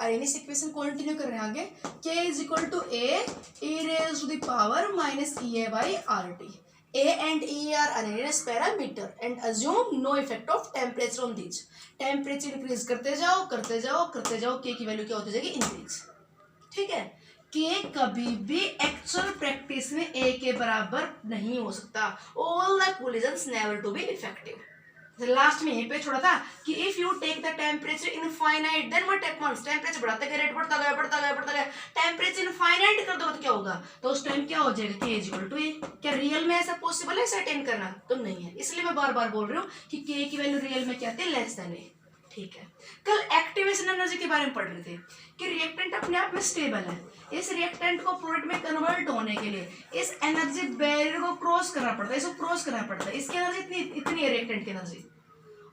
अरेनिस equation continue कर रहे हैं आगे। K is equal to A raise to the power minus EA by RT. A and E are Arrhenius parameter and assume no effect of temperature on these. Temperature increase करते जाओ करते जाओ करते जाओ, K की वैल्यू क्या होती जाएगी, इंक्रीज। ठीक है, K कभी भी एक्चुअल प्रैक्टिस में A के बराबर नहीं हो सकता। All the collisions never to be effective. Last में यहीं पे छोड़ा था कि if you take the temperature infinite then what happens, temperature बढ़ाते गए, रेट बढ़ता गया बढ़ता गया बढ़ता गया, टेम्परेचर इनफाइनाइट कर दो तो क्या होगा, तो उस टाइम क्या हो जाएगा, K इज इक्वल टू ए। क्या रियल में ऐसा पॉसिबल है इसे अटेन करना, तो नहीं है। इसलिए मैं बार बार बोल रही हूँ कि K की वैल्यू रियल में क्या आती है, लेस देन ए। ठीक है, कल एक्टिवेशन एनर्जी के बारे में पढ़ रहे थे कि रिएक्टेंट अपने आप में स्टेबल है। इस रिएक्टेंट को प्रोडक्ट में कन्वर्ट होने के लिए इस एनर्जी बैरियर को क्रॉस करना पड़ता है, इसको क्रॉस करना पड़ता है। इसकी एनर्जी इतनी है रिएक्टेंट की एनर्जी,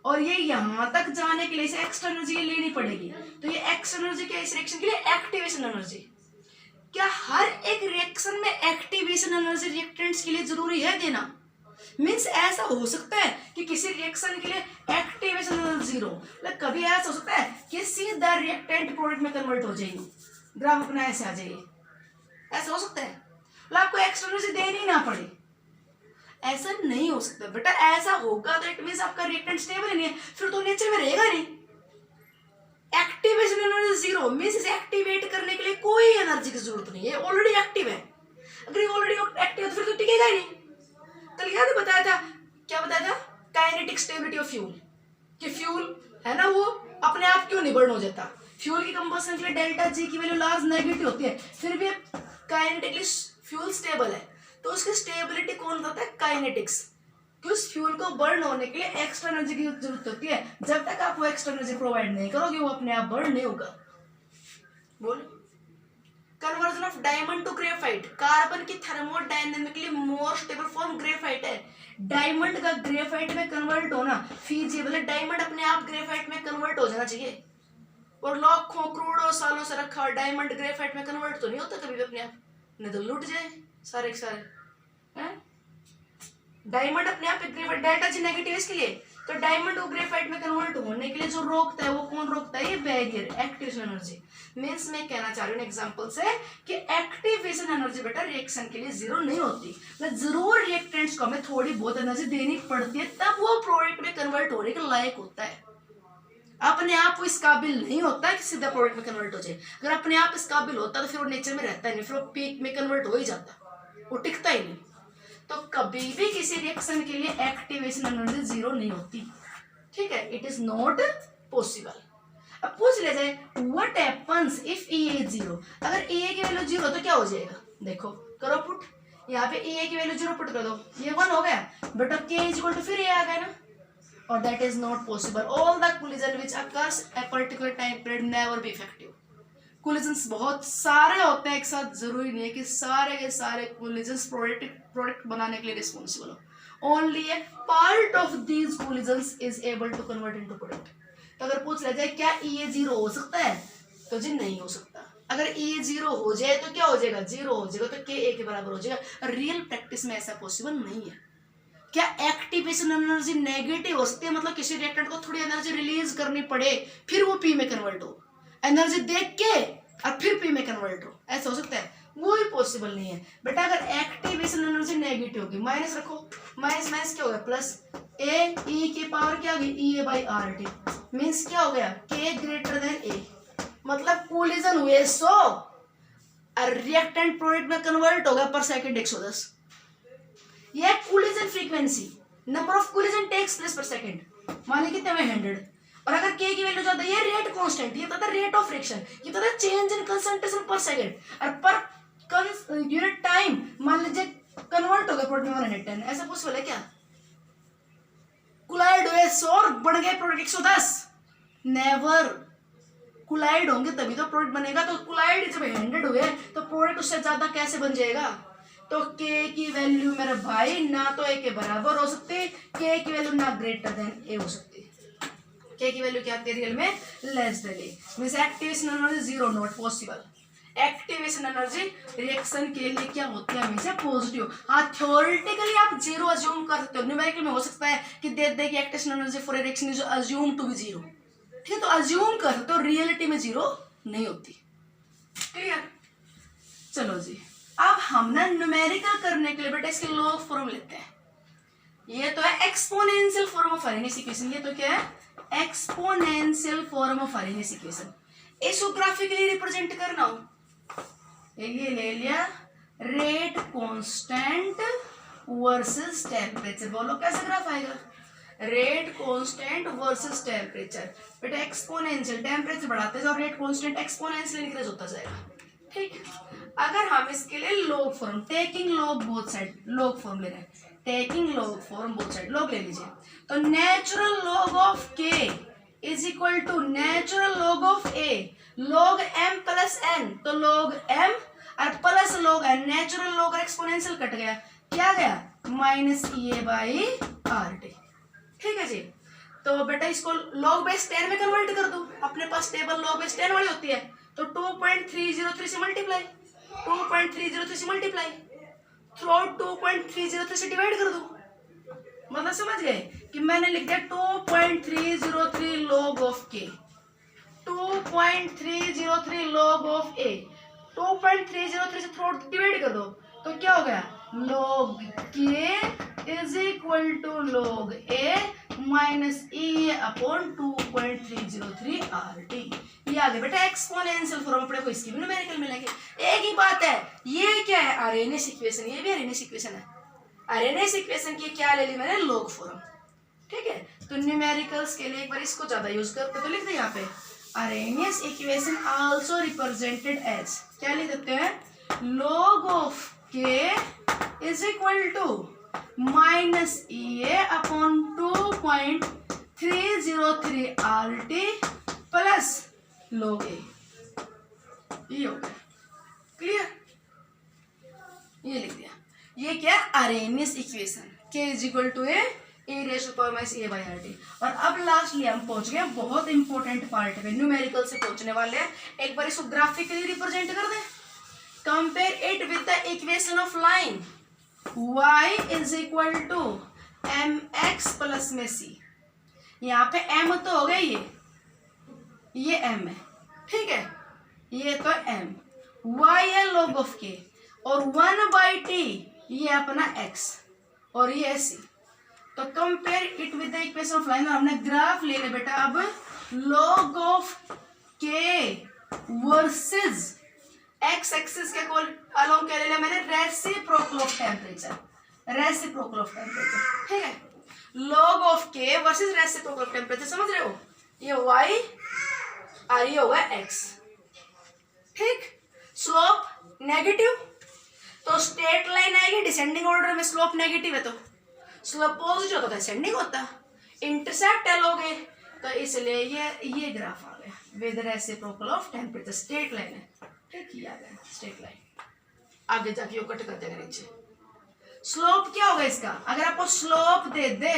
और ये यहां तक जाने के लिए इसे एक्स्ट्रा एनर्जी लेनी पड़ेगी। तो ये एक्स्ट्रा एनर्जी क्या है इस रिएक्शन के लिए, एक्टिवेशन एनर्जी। क्या हर एक रिएक्शन में एक्टिवेशन एनर्जी रिएक्टेंट्स के लिए जरूरी है देना? मीन्स ऐसा हो सकता है कि किसी रिएक्शन के लिए एक्टिवेशन एनर्जी 0, मतलब कभी ऐसा हो सकता है कि सीधा रिएक्टेंट प्रोडक्ट में कन्वर्ट हो जाएगी, ग्राफ अपना ऐसे आ जाएगी, ऐसा हो सकता है, मतलब आपको एक्स्ट्रा एनर्जी देनी ना पड़े। ऐसा नहीं हो सकता बेटा, ऐसा होगा तो इट मींस आपका रिएक्टेंट स्टेबल ही नहीं है, फिर तो नेचर में रहेगा नहीं। एक्टिवेशन एनर्जी 0 मींस इसे एक्टिवेट करने के लिए कोई एनर्जी की जरूरत नहीं है, ऑलरेडी एक्टिव है। अगर ये ऑलरेडी एक्टिव है तो फिर तो टिकेगा ही नहीं। कल याद बताया था, क्या बताया था, काइनेटिक स्टेबिलिटी ऑफ फ्यूल, कि फ्यूल है ना वो अपने आप क्यों नहीं बर्न हो जाता। फ्यूल की कंबशन के लिए डेल्टा जी की वैल्यू लार्ज नेगेटिव होती है, फिर भी काइनेटिकली फ्यूल स्टेबल है। तो उसकी स्टेबिलिटी कौन बताता है, काइनेटिक्स। कि उस फ्यूल को बर्न होने के लिए एक्स्ट्रा एनर्जी की जरूरत होती है, जब तक आप वो एक्स्ट्रा एनर्जी प्रोवाइड नहीं करोगे वो अपने आप बर्न नहीं होगा। बोलो, conversion of diamond to graphite, carbon की thermodynamically more stable form graphite है। डायमंड का ग्रेफाइट में कन्वर्ट होना फीजिबल है, डायमंड अपने आप ग्रेफाइट में कन्वर्ट हो जाना चाहिए, और लाखों करोड़ों सालों से रखा डायमंड ग्रेफाइट में कन्वर्ट तो नहीं होता कभी भी अपने आप, नहीं तो लूट जाए सारे के सारे हैं। डायमंड अपने आप ग्रेफाइट, डेल्टा जी नेगेटिव इसके लिए, तो डायमंड को ग्रेफाइट में कन्वर्ट होने के लिए जो रोकता है वो कौन रोकता है, ये बैरियर, एक्टिवेशन एनर्जी। मींस मैं कहना चाह रही हूँ एग्जांपल से कि एक्टिवेशन एनर्जी बेटा रिएक्शन के लिए 0 नहीं होती, मतलब जरूर रिएक्टेंट्स को हमें थोड़ी बहुत एनर्जी देनी पड़ती है, तब वो प्रोडक्ट में कन्वर्ट होने के लायक होता है। अपने आप वो इस काबिल नहीं होता है कि सीधा प्रोडक्ट में कन्वर्ट हो जाए। अगर अपने आप इस काबिल होता तो फिर वो नेचर में रहता ही नहीं, फिर वो पीक में कन्वर्ट हो ही जाता, वो टिकता ही नहीं। तो कभी भी किसी रिएक्शन के लिए एक्टिवेशन एनर्जी 0 नहीं होती। ठीक है, इट इज नॉट पॉसिबल। अब पूछ ले जाए what happens if E is 0, अगर E की वैल्यू 0 तो क्या हो जाएगा, देखो करो पुट, यहाँ पे E की वैल्यू 0 पुट कर दो, ये 1 हो गया, बट अब K इज इक्वल टू फिर ये आ गया ना, और that is not possible. All the collision which occurs at particular time period never be effective. Collisions बहुत सारे होते हैं एक साथ, जरूरी नहीं है कि सारे के सारे कोलिजन्स प्रोडक्ट बनाने के लिए रिस्पॉन्सिबल हो। Only a part of these collisions is able to convert into product. तो अगर पूछ लिया जाए क्या E 0 हो सकता है, तो जी नहीं हो सकता। अगर E 0 हो जाए तो क्या हो जाएगा, 0 हो जाएगा, तो K A के बराबर हो जाएगा। रियल प्रैक्टिस में ऐसा पॉसिबल नहीं है। क्या एक्टिवेशन एनर्जी नेगेटिव हो सकती है, मतलब किसी रिएक्टेंट को थोड़ी एनर्जी रिलीज करनी पड़े फिर वो P में कन्वर्ट हो, एनर्जी देख के और फिर P में कन्वर्ट हो, ऐसा हो सकता है, वो भी पॉसिबल नहीं है बेटा। अगर एक्टिवेशन एनर्जी नेगेटिव होगी, माइनस रखो, माइनस माइनस क्या हो गया, प्लस ए, ई की पावर क्या होगी, EA बाई RT, मीन्स क्या हो गया, K ग्रेटर देन A, मतलब कोलिजन हुए 100 और रिएक्टेंट प्रोडक्ट में कन्वर्ट होगा पर सेकंड 110। ये collision frequency, number of collision takes place per second, माने कितने में 100, और अगर K की वैल्यू ज्यादा, ये रेट कांस्टेंट, ये पता रेट ऑफ फ्रिक्शन, ये पता चेंज इन कंसंट्रेशन पर सेकंड, और पर यूनिट टाइम मान लीजिए कन्वर्ट हो गया प्रोडक्ट में 110, ऐसा पॉसिबल है क्या? कोलाइड हुए 100 और बढ़ गए प्रोडक्ट 110, नेवर। कोलाइड होंगे तभी तो प्रोडक्ट बनेगा, तो कोलाइड जब 100 हुए तो प्रोडक्ट उससे ज्यादा कैसे बन जाएगा? तो K की वैल्यू मेरे भाई ना तो A के बराबर हो सकती है, K की वैल्यू ना ग्रेटर देन A हो सकती है। K की वैल्यू क्या आती है रियल में, less than A, means activation energy 0 not possible. Activation energy reaction के लिए क्या होती है, हमेशा पॉजिटिव। हाँ, थ्योरेटिकली आप 0 अज्यूम कर सकते हो, न्यूमेरिकल में हो सकता है कि the the activation energy for reaction is assume to be 0, ठीक है, तो अज्यूम कर सकते हो, रियलिटी में 0 नहीं होती। क्लियर? चलो जी, अब हम ना न्यूमेरिकल करने के लिए बेटा इसके लॉग फॉर्म लेते हैं। ये तो है exponential form of Arrhenius equation. ये तो क्या है? Exponential form of Arrhenius equation. इसको ग्राफिकली रिप्रेजेंट करना हो, ये ले लिया रेट कांस्टेंट वर्सेस टेम्परेचर। बोलो कैसे ग्राफ आएगा? Rate constant versus temperature. बेटा एक्सपोनेंशियल, टेम्परेचर बढ़ाते जाओ, रेट कांस्टेंट एक्सपोनेंशियल इंक्रीज होता जाएगा। ठीक, अगर हम इसके लिए log form, taking log both side, log form ले रहे हैं, taking log form both side, log ले लीजिए। तो natural log of K is equal to natural log of A log M plus N. तो लॉग एम और plus log N, natural log और exponential cut गया, क्या गया? Minus A by R T. ठीक है जी। तो बेटा इसको लॉग बेस 10 में कन्वर्ट कर दो, अपने पास टेबल लॉग बेस 10 वाली होती है। तो 2.303 से मल्टीप्लाई, 2.303 से मल्टीप्लाई थ्रू 2.303 से डिवाइड कर दो। मतलब समझ गए कि मैंने लिख दिया 2.303 लॉग ऑफ के, 2.303 लॉग ऑफ ए, 2.303 से थ्रू डिवाइड कर दो तो क्या हो गया? log k is equal to log a minus E upon 2.303 R T. ये आ गया बेटा एक्सपोनेंशियल फॉर्म। अपने को इसकी भी न्यूमेरिकल मिलेंगे। एक ही बात है, ये क्या है? आर्हेनियस इक्वेशन, ये भी आर्हेनियस इक्वेशन है। आर्हेनियस इक्वेशन की क्या ले ली मैंने? Log form. ठीक है, तो न्यूमेरिकल्स के लिए एक बार इसको ज्यादा यूज करते तो लिख दे यहाँ पे Arrhenius equation also represented as, क्या लिख देते हैं? log of k is equal to minus E A upon 2.303 R T plus log A. ये हो गया। क्लियर? ये लिख दिया। ये क्या? Arrhenius equation k is equal to A raise to power minus A by R T. और अब लास्टली हम पहुंच गए बहुत इंपॉर्टेंट पार्ट पे, न्यूमेरिकल से पहुंचने वाले हैं। एक बार इसको ग्राफिकली रिप्रेजेंट कर दें। Compare it with the equation of line y is equal to M X plus में सी। यहाँ पे m तो हो गया, ये m है। ठीक है, ये तो m, y है log ऑफ k और 1/t ये अपना x और ये c। तो compare it with the equation of line. हमने ग्राफ ले लिया बेटा अब log of k versus x axis के अलोंग क्या ले लिया मैंने? Reciprocal of temperature, reciprocal of temperature. ठीक है, log of k versus reciprocal of temperature. समझ रहे हो? ये y और ये होगा x। ठीक, स्लोप नेगेटिव तो स्ट्रेट लाइन आएगी डिसेंडिंग ऑर्डर में। स्लोप नेगेटिव है तो स्लोप पॉजिटिव होता है, डिसेंडिंग होता। इंटरसेप्ट है log a, तो इसलिए ये ग्राफ आ गया with reciprocal of temperature. Straight line है। ठीक, ये आ गया स्ट्रेट लाइन। आगे जाके वो कट कर देगा नीचे। स्लोप क्या होगा इसका? अगर आपको स्लोप दे दे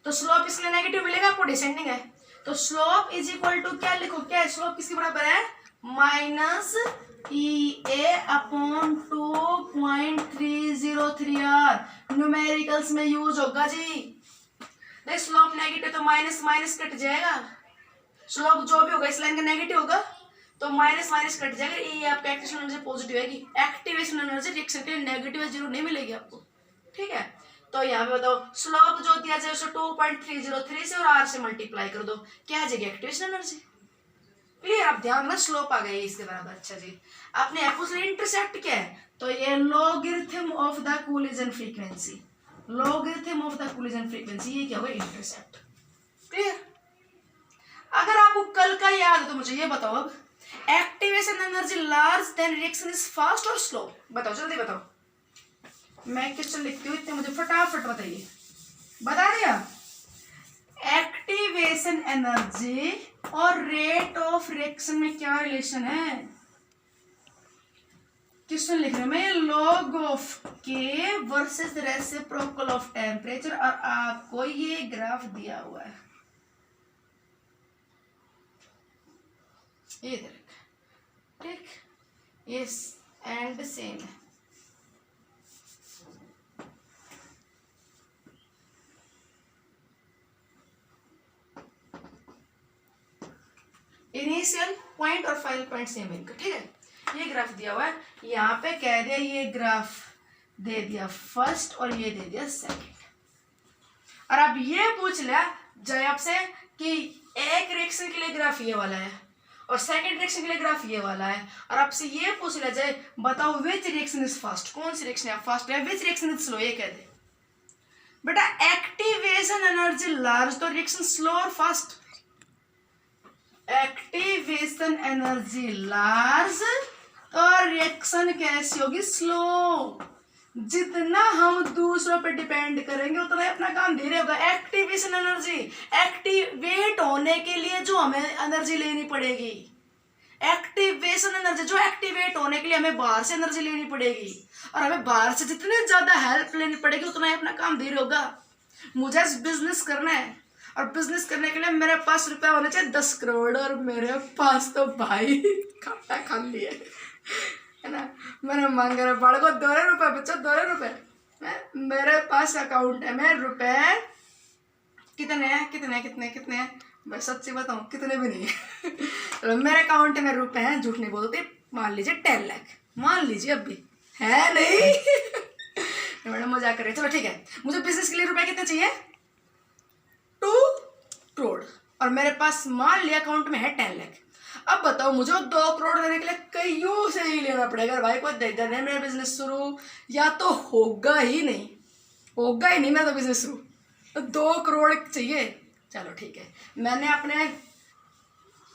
तो स्लोप इसलिए नेगेटिव मिलेगा, आपको डिसेंडिंग है। तो स्लोप इज इक्वल टू क्या लिखो? क्या है स्लोप? किसके बराबर है? Minus E A upon 2.303 R. Numericals में यूज होगा जी। नहीं, स्लोप नेगेटिव तो माइनस माइनस कट जाएगा। स्लोप जो भी होगा इस लाइन का नेगेटिव होगा तो माइनस माइनस कट जाएगा। ये आपका एक्टिवेशन एनर्जी पॉजिटिव है। एक्टिवेशन एनर्जी रिएक्शन के लिए नेगेटिव जीरो नहीं मिलेगी आपको। ठीक है, तो यहाँ पे बताओ स्लोप जो दिया जाए उसे 2.303 से और r से मल्टीप्लाई कर दो, क्या आ जाएगी? Activation energy. क्लियर? आप ध्यान रखना स्लोप आ गई इसके बराबर। अच्छा जी, आपने इंटरसेप्ट क्या है? तो ये logarithm of the collision frequency, logarithm of the collision frequency, ये क्या होगा? इंटरसेप्ट। क्लियर? अगर आपको कल का याद है तो मुझे ये बताओ, अब activation energy large then reaction is fast और स्लो? बताओ जल्दी बताओ। मैं क्वेश्चन लिखती हूँ, इतने मुझे फटाफट बताइए। बता दिया? एक्टिवेशन एनर्जी और रेट ऑफ रिएक्शन में क्या रिलेशन है? क्वेश्चन लिख रहे मैं log of k versus reciprocal of temperature और आपको ये ग्राफ दिया हुआ है। ये ठीक, यस एंड सेम है। इनिशियल पॉइंट और फाइनल पॉइंट पॉइंट सेम है इनका, ठीक है। ये ग्राफ दिया हुआ है, यहाँ पे कह दिया ये ग्राफ दे दिया फर्स्ट और ये दे दिया सेकंड। और अब ये पूछ लिया जाए आपसे कि एक रिएक्शन के लिए ग्राफ ये वाला है और सेकंड रिएक्शन के लिए ग्राफ ये वाला है, और आपसे ये पूछ लिया जाए बताओ विच रिएक्शन इज फास्ट, कौन सी रिएक्शन है फास्ट है, विच रिएक्शन इज स्लो, ये कह दे बेटा। एक्टिवेशन एनर्जी लार्ज तो रिएक्शन स्लो और फास्ट, एक्टिवेशन एनर्जी लार्ज और रिएक्शन कैसी होगी स्लो। जितना हम दूसरों पे डिपेंड करेंगे उतना ही अपना काम धीरे होगा। एक्टिवेशन एनर्जी, एक्टिवेट होने के लिए जो हमें एनर्जी लेनी पड़ेगी, एक्टिवेशन एनर्जी जो एक्टिवेट होने के लिए हमें बाहर से एनर्जी लेनी पड़ेगी, और हमें बाहर से जितनी ज्यादा हेल्प लेनी पड़ेगी उतना ही अपना काम धीरे होगा। मुझे बिजनेस करना है और बिजनेस करने के लिए मेरे पास रुपया होने चाहिए 10 करोड़, और मेरे पास तो भाई खाता खाली है ना। मैंने मांग रहा बाढ़ को 2 रुपये बच्चा, 2 रुपये मेरे पास अकाउंट है में रुपए कितने हैं, कितने कितने कितने हैं, मैं सच्ची बताऊं कितने भी नहीं है मेरे अकाउंट में रुपए हैं, झूठ नहीं बोलते, मान लीजिए 10 लाख, मान लीजिए अभी है नहीं मैडम मजाक कर रही है। चलो ठीक है, मुझे बिजनेस के लिए रुपए कितने चाहिए 2 करोड़, और मेरे पास मान लिया अकाउंट में है 10 लाख। अब बताओ मुझे 2 करोड़ देने के लिए कईयों से ही लेना पड़ेगा भाई, कोई दे देने मेरा बिजनेस शुरू या तो होगा ही नहीं, होगा ही नहीं मेरा तो बिजनेस शुरू, तो 2 करोड़ चाहिए। चलो ठीक है, मैंने अपने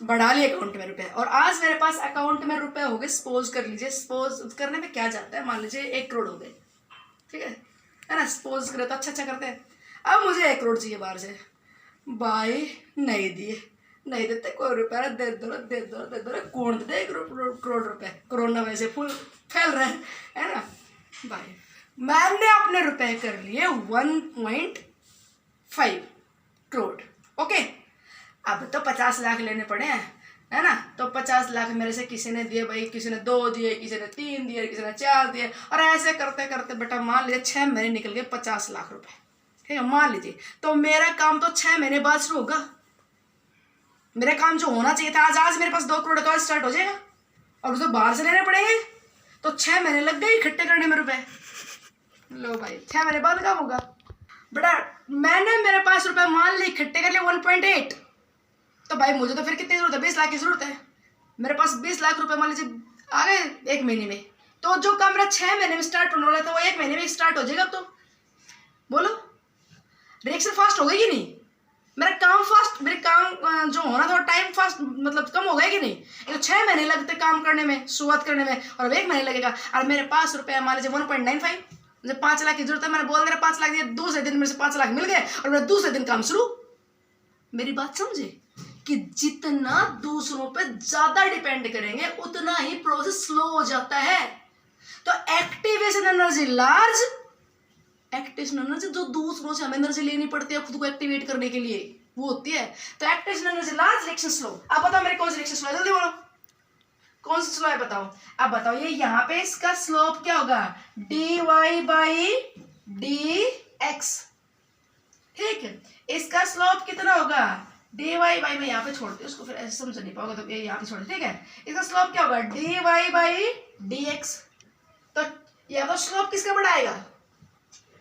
बढ़ा लिए अकाउंट में रुपए, और आज मेरे पास अकाउंट में रुपए हो गए, सपोज कर लीजिए, सपोज करने में क्या जाता है, मान लीजिए 1 करोड़ हो गए, ठीक है ना, सपोज करे तो अच्छा करते हैं। अब मुझे 1 करोड़ चाहिए बाहर से, भाई नहीं दिए, नहीं देते कोई रुपया, दे दो कौन दे 1 करोड़ रुपए, कोरोना वैसे फुल फैल रहे है ना भाई। मैंने अपने रुपए कर लिए 1.5 करोड़, ओके। अब तो 50 लाख लेने पड़े हैं, है ना, तो 50 लाख मेरे से किसी ने दिए भाई, किसी ने 2 दिए, किसी ने 3 दिए, किसी ने 4 दिए, और ऐसे करते करते बेटा मान लीजिए 6 महीने निकल गए 50 लाख रुपए, ठीक है, मान लीजिए। तो मेरा काम तो 6 महीने बाद शुरू होगा, मेरा काम जो होना चाहिए था आज मेरे पास 2 करोड़ तो आज स्टार्ट हो जाएगा, और उसे बाहर से लेने पड़ेंगे, तो 6 महीने लग गए इकट्ठे करने में रुपए। लो भाई 6 महीने बाद काम होगा बेटा। मैंने मेरे पास रुपए मान ली इकट्ठे कर लिए 1.8, तो भाई मुझे तो फिर कितनी जरूरत है, 20 लाख की जरूरत है। मेरे पास 20 लाख रुपए मान लीजिए आ गए 1 महीने में, तो जो काम मेरा 6 महीने में स्टार्ट होने वाला था वो 1 महीने में स्टार्ट हो जाएगा। तो बोलो रिएक्शन फास्ट हो गई कि नहीं, मेरा काम फास्ट, मेरे काम जो होना था टाइम फास्ट मतलब कम हो गया कि नहीं। तो 6 महीने लगते काम करने में, शुरुआत करने में, और अब 1 महीने लगेगा। और मेरे पास रुपया मान लीजिए 1.95, मुझे 5 लाख की जरूरत है, मैंने बोल दिया 5 लाख दिए, दूसरे दिन मेरे से 5 लाख मिल गए और मेरा दूसरे दिन काम शुरू। मेरी बात समझे कि जितना दूसरों पे ज्यादा डिपेंड करेंगे उतना ही प्रोसेस स्लो हो जाता है। तो activation energy large, activation energy जो दूसरों से हमें एनर्जी लेनी पड़ती है खुद को एक्टिवेट करने के लिए वो होती है। तो activation energy large, reaction slow. अब बताओ मेरे कौन सी रिएक्शन स्लो है, जल्दी बोलो कौन सी स्लो है बताओ। अब बताओ ये यहाँ पे इसका स्लोप क्या होगा, dy/dx, ठीक है। इसका स्लोप कितना होगा dy बाई, मैं यहाँ पे छोड़ती हूँ उसको, फिर ऐसे समझ नहीं पाओगे तो ये यहाँ पे छोड़, ठीक है। इसका स्लोप क्या होगा dy/dx। तो या तो स्लोप किसका बढ़ाएगा,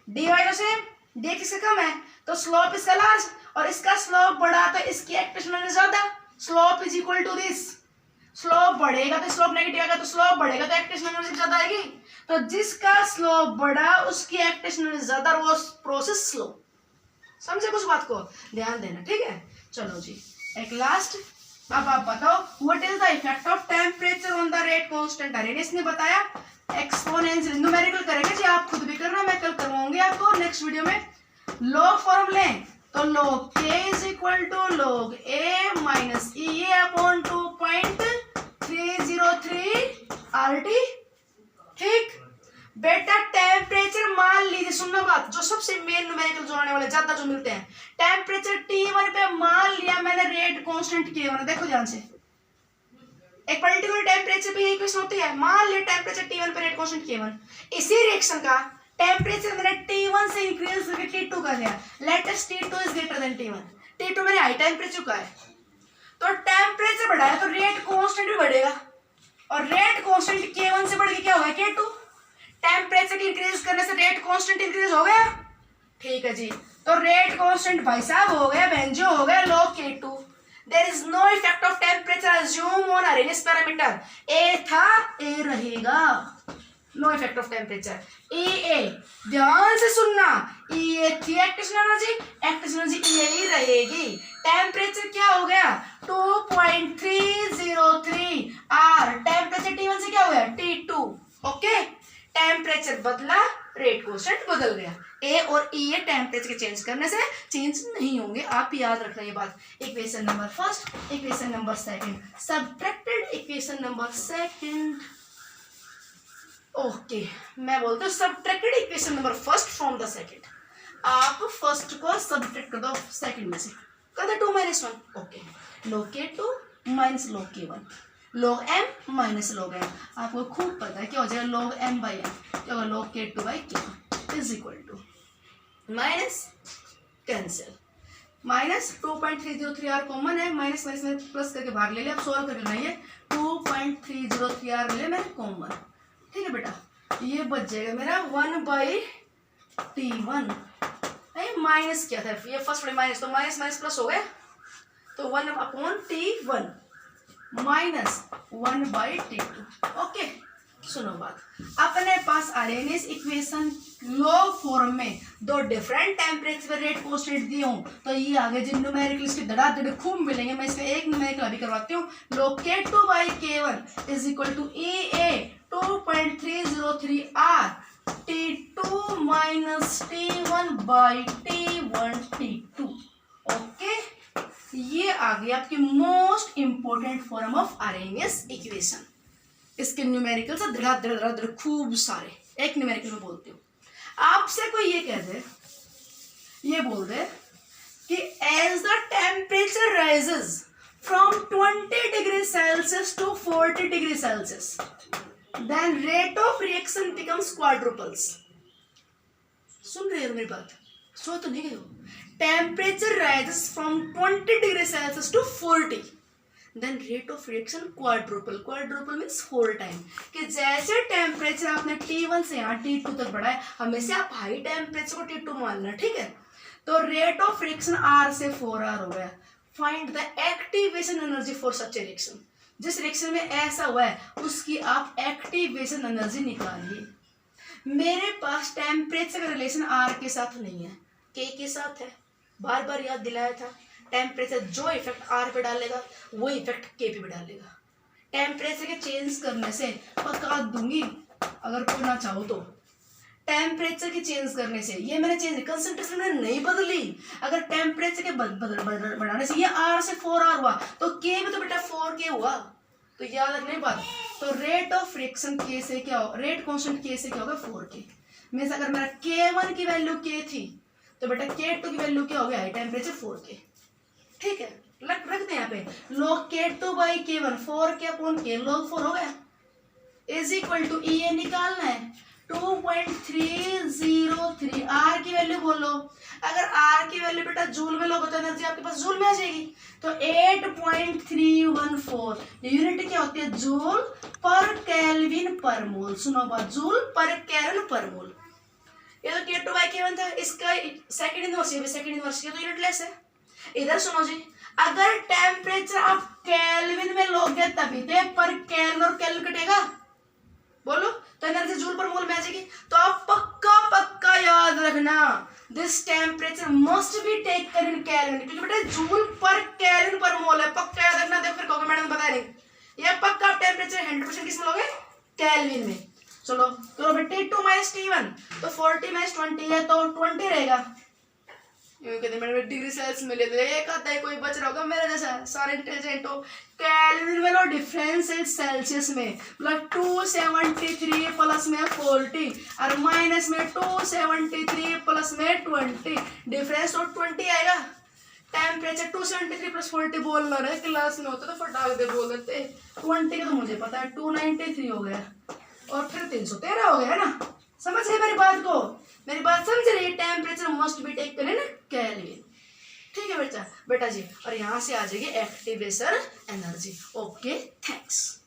dy तो सेम, dx किसका कम है, तो स्लोप इसका लार्ज, और इसका स्लोप बढ़ा तो इसकी एक्टिवेशन एनर्जी ज्यादा। Slope is equal to this, slope बढ़ेगा तो स्लोप नेगेटिव आएगा, तो स्लोप बढ़ेगा तो एक्टिवेशन एनर्जी ज्यादा आएगी। तो जिसका स्लोप बढ़ा उसकी एक्टिवेशन एनर्जी ज्यादा, वो प्रोसेस स्लो। समझे कुछ बात को, ध्यान देना, ठीक है। चलो जी एक लास्ट, अब आप बताओ what is the effect of temperature on the rate constant. अरे इसने बताया एक्सपोनेंशियल, न्यूमेरिकल करेंगे जी, आप खुद भी करना, मैं कल करवाऊंगी आपको नेक्स्ट वीडियो में। लॉग फॉर्म लें तो log k is equal to log a minus e upon 2.303 RT, ठीक। बेटा टेम्परेचर मान लीजिए, सुनना बात, जो सबसे मेन न्यूमेरिकल जो आने वाले ज्यादा जो मिलते हैं, टेम्परेचर T1 पे मान लिया मैंने रेट कांस्टेंट K1, देखो ध्यान से, एक पर्टिकुलर टेम्परेचर पे यही क्वेश्चन होती है, मान लिया टेम्परेचर T1 पे रेट कांस्टेंट K1, इसी रिएक्शन का टेम्परेचर मैंने T1 से इंक्रीज करके T2 कर लिया, latest T2 is greater than T1, T2 मेरे हाई टेम्परेचर का है, तो टेम्परेचर बढ़ाया तो रेट कांस्टेंट भी बढ़ेगा, और रेट कांस्टेंट K1 से बढ़ के क्या हो गया K2। टेम्परेचर इंक्रीज करने से रेट कांस्टेंट इंक्रीज हो गया। ठीक है जी, तो रेट कांस्टेंट भाई साहब हो गया बेंजो हो गया log K2। There is no effect of temperature assume on Arrhenius parameter. A था ए रहेगा, no effect of temperature. A ध्यान से सुनना, ए थी एक्टिव एनर्जी ए ही रहेगी। टेम्परेचर क्या हो गया 2.303 आर, टेम्परेचर T1 से क्या हो गया T2। ओके, टेम्परेचर बदला रेट कांस्टेंट बदल गया। ए और ई ये टेम्परेचर के चेंज करने से चेंज नहीं होंगे, आप याद रखना ये बात। Equation number first, equation number second, subtracted equation number second. Okay, मैं बोलता हूँ subtracted equation number first from the second. आप फर्स्ट को सब्ट्रैक्ट कर दो सेकंड में से, कर दो 2 - 1। Okay, log K2 minus log K1, log M minus log M। आपको खूब पता है क्या हो जाएगा log M बाई M, क्या होगा log K2 by K1 is equal to minus cancel, minus 2.303 R common है, माइनस माइनस में प्लस करके भाग ले लिया। अब सॉल्व करके बनाइए, 2.303 आर ले मैंने कॉमन। ठीक है बेटा, ये बच जाएगा मेरा 1/T1। माइनस क्या था, ये फर्स्ट वाले माइनस, तो माइनस माइनस प्लस हो गया, तो 1/T1 माइनस 1/T2। ओके, सुनो बात, अपने पास अरेनियस इक्वेशन लॉग फॉर्म में दो डिफरेंट टेम्परेचर रेट कांस्टेंट दिए हूं, तो ये आगे जिन न्यूमेरिकल इसके धड़ाधड़ खूब मिलेंगे। मैं इसमें एक न्यूमेरिकल अभी करवाती हूँ। log K2 by K1 is equal to EA 2.303 R T2 minus T1 by T1 T2। Okay, ये आ गई आपकी most important form of Arrhenius equation. इसके न्यूमेरिकल से धड़ाधड़ खूब सारे, एक न्यूमेरिकल में बोलती हूँ। आपसे कोई ये कह दे, ये बोल दे कि as the temperature rises from 20 degree Celsius to 40 degree Celsius then rate of reaction becomes quadruples. सुन रहे हो मेरी बात, सो तो नहीं गए हो। Temperature rises from 20 degree Celsius to 40 then rate of reaction quadruple, quadruple means 4 time. कि जैसे टेम्परेचर आपने T1 से यहाँ T2 तक बढ़ाया, हमेशा आप हाई टेम्परेचर को T2 मानना। ठीक है, तो रेट ऑफ रिएक्शन R से 4R हो गया। Find the activation energy for such reaction. जिस रिएक्शन में ऐसा हुआ है उसकी आप एक्टिवेशन एनर्जी निकालिए। मेरे पास टेम्परेचर का रिलेशन R के साथ नहीं है, K के साथ है। बार बार याद दिलाया था, टेम्परेचर जो इफेक्ट R पे डालेगा वो इफेक्ट K पे भी डालेगा। टेम्परेचर के चेंज करने से पक्का दूंगी, अगर कोई ना चाहो तो। टेम्परेचर के चेंज करने से, ये मैंने चेंज कंसंट्रेशन मैंने नहीं बदली, अगर टेम्परेचर के बढ़ाने से ये R से 4R हुआ तो K में तो बेटा 4K हुआ। तो याद रखने बात, तो रेट ऑफ रिएक्शन K से क्या हो, रेट कांस्टेंट K से क्या होगा 4K। मींस अगर मेरा K1 की वैल्यू K थी तो बेटा K2 की वैल्यू क्या हो गया, टेम्परेचर 4K। ठीक है, रख दे यहाँ पे log K2 by K1 4K upon K log 4 हो गया इज इक्वल टू EA निकालना है 2.303 R की वैल्यू बोलो। अगर R की वैल्यू बेटा जूल में लोगे तो एनर्जी आपके पास जूल में आ जाएगी, तो 8.314 यूनिट क्या होती है, जूल पर केल्विन पर मोल। सुनो बात, जूल पर केल्विन पर मोल। ये तो K2 बाई K1 था, इसका सेकंड इनवर्स, ये भी सेकंड इनवर्स, ये तो यूनिटलेस है। इधर सुनो जी, अगर टेम्परेचर आप केल्विन में लोगे तभी तो पर केल्विन और केल्विन कटेगा, बोलो तो एनर्जी जूल पर मोल में आ जाएगी। तो आप पक्का याद रखना, this temperature must be taken in kelvin, क्योंकि बेटा जूल पर केल्विन पर मोल है। पक्का याद रखना, देखो फिर कहोगे मैडम बताया नहीं। ये पक्का आप टेम्परेचर 100% किस में लोगे, केल्विन में। चलो तो बेटा T2 माइनस T1 तो 40 माइनस 20 है तो 20 रहेगा। कहते मैंने डिग्री सेल्सियस में ले लिया, एक आता है कोई बच रहा होगा मेरा जैसा सारे इंटेलिजेंट हो। केल्विन में लो, डिफरेंस है सेल्सियस में, मतलब 273 प्लस में 40 और माइनस में 273 प्लस में 20, डिफरेंस तो 20 आएगा। टेम्परेचर 273 प्लस 40 बोलना रहे, क्लास में होता तो फटाक दे बोल देते। 20 का तो मुझे पता है 293 हो गया और फिर 313 हो गया है ना। समझ रहे मेरी बात को, मेरी बात समझ रही है। Temperature must be taken in kelvin. ठीक है बेटा जी, और यहाँ से आ जाएगी एक्टिवेशन एनर्जी। Okay, thanks.